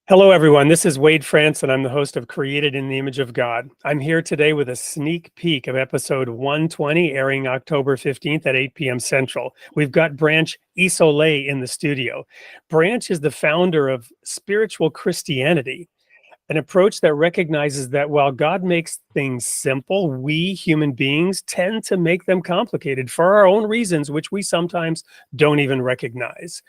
Hello, everyone. This is Wade France, and I'm the host of Created in the Image of God. I'm here today with a sneak peek of episode 120, airing October 15th at 8 p.m. Central. We've got Branch Isole in the studio. Branch is the founder of Spiritual Christianity, an approach that recognizes that while God makes things simple, we human beings tend to make them complicated for our own reasons, which we sometimes don't even recognize.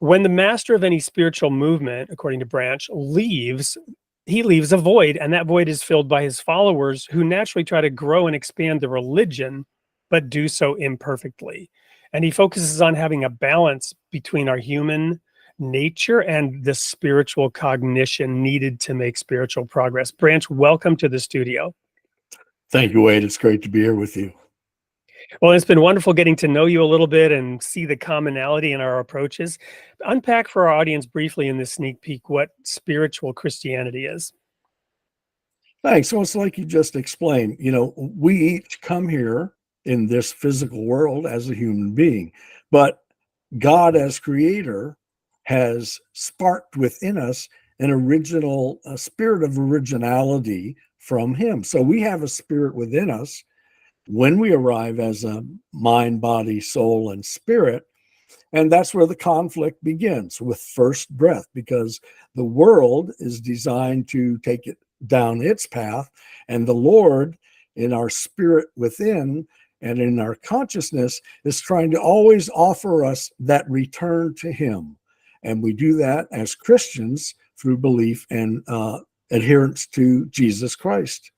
When the master of any spiritual movement, according to Branch, leaves, he leaves a void, and that void is filled by his followers who naturally try to grow and expand the religion, but do so imperfectly. And he focuses on having a balance between our human nature and the spiritual cognition needed to make spiritual progress. Branch, welcome to the studio. Thank you, Wade. It's great to be here with you. Well, it's been wonderful getting to know you a little bit and see the commonality in our approaches. Unpack for our audience briefly in this sneak peek what spiritual Christianity is. Thanks. So it's like you just explained, we each come here in this physical world as a human being, but God as creator has sparked within us an original a spirit of originality from him. So we have a spirit within us when we arrive as a mind, body, soul, and spirit. And that's where the conflict begins with first breath, because the world is designed to take it down its path. And the Lord, in our spirit within and in our consciousness, is trying to always offer us that return to him. And we do that as Christians through belief and adherence to Jesus Christ.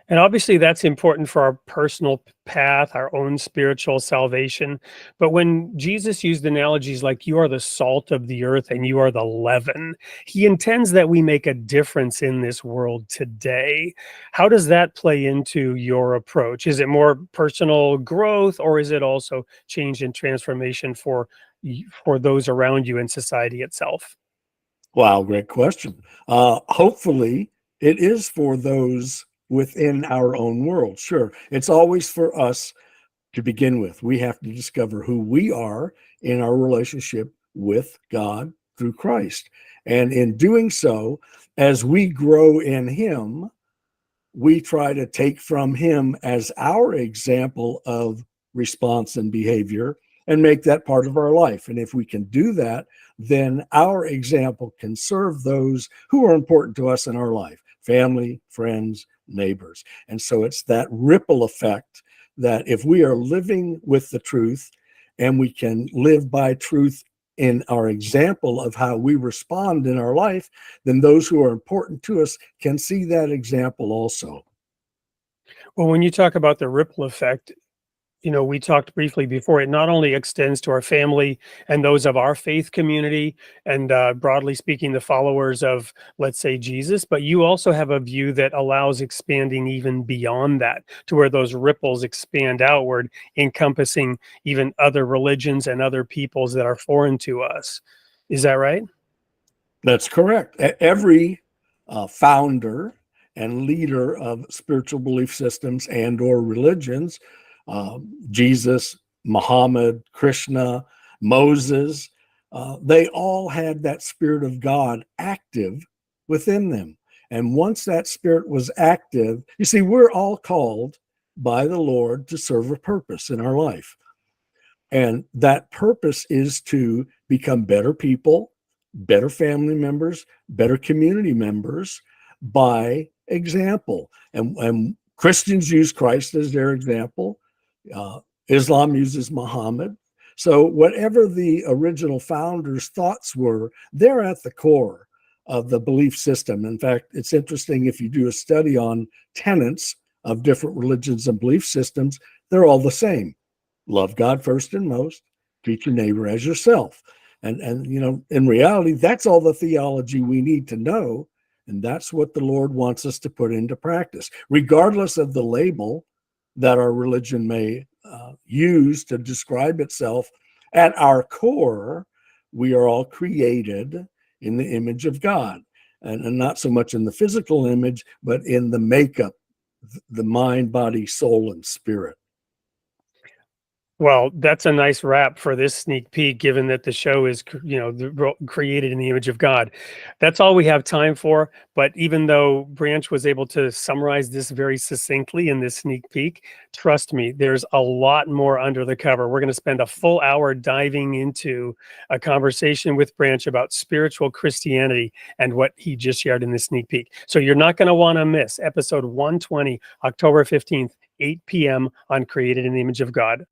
And obviously, that's important for our personal path, our own spiritual salvation. But when Jesus used analogies like you are the salt of the earth and you are the leaven, he intends that we make a difference in this world today. How does that play into your approach? Is it more personal growth, or is it also change and transformation for those around you and society itself? Wow, great question. Hopefully, it is for those within our own world. Sure, it's always for us to begin with. We have to discover who we are in our relationship with God through Christ. And in doing so, as we grow in him, we try to take from him as our example of response and behavior and make that part of our life. And if we can do that, then our example can serve those who are important to us in our life: family, friends, neighbors. And so it's that ripple effect that if we are living with the truth and we can live by truth in our example of how we respond in our life, then those who are important to us can see that example also. Well, when you talk about the ripple effect, we talked briefly before, it not only extends to our family and those of our faith community and broadly speaking, the followers of, let's say, Jesus, but you also have a view that allows expanding even beyond that to where those ripples expand outward, encompassing even other religions and other peoples that are foreign to us. Is that right? That's correct. Every founder and leader of spiritual belief systems and or religions, Jesus, Muhammad, Krishna, Moses, they all had that spirit of God active within them. And once that spirit was active, you see, we're all called by the Lord to serve a purpose in our life. And that purpose is to become better people, better family members, better community members by example. And Christians use Christ as their example. Islam uses Muhammad. So whatever the original founders' thoughts were, they're at the core of the belief system. In fact, it's interesting if you do a study on tenets of different religions and belief systems, they're all the same. Love God first and most, treat your neighbor as yourself. And in reality, that's all the theology we need to know. And that's what the Lord wants us to put into practice, regardless of the label that our religion may use to describe itself. At our core, we are all created in the image of God, and not so much in the physical image, but in the makeup, the mind, body, soul, and spirit. Well, that's a nice wrap for this sneak peek, given that the show is, created in the image of God. That's all we have time for. But even though Branch was able to summarize this very succinctly in this sneak peek, trust me, there's a lot more under the cover. We're going to spend a full hour diving into a conversation with Branch about spiritual Christianity and what he just shared in this sneak peek. So you're not going to want to miss episode 120, October 15th, 8 p.m. on Created in the Image of God.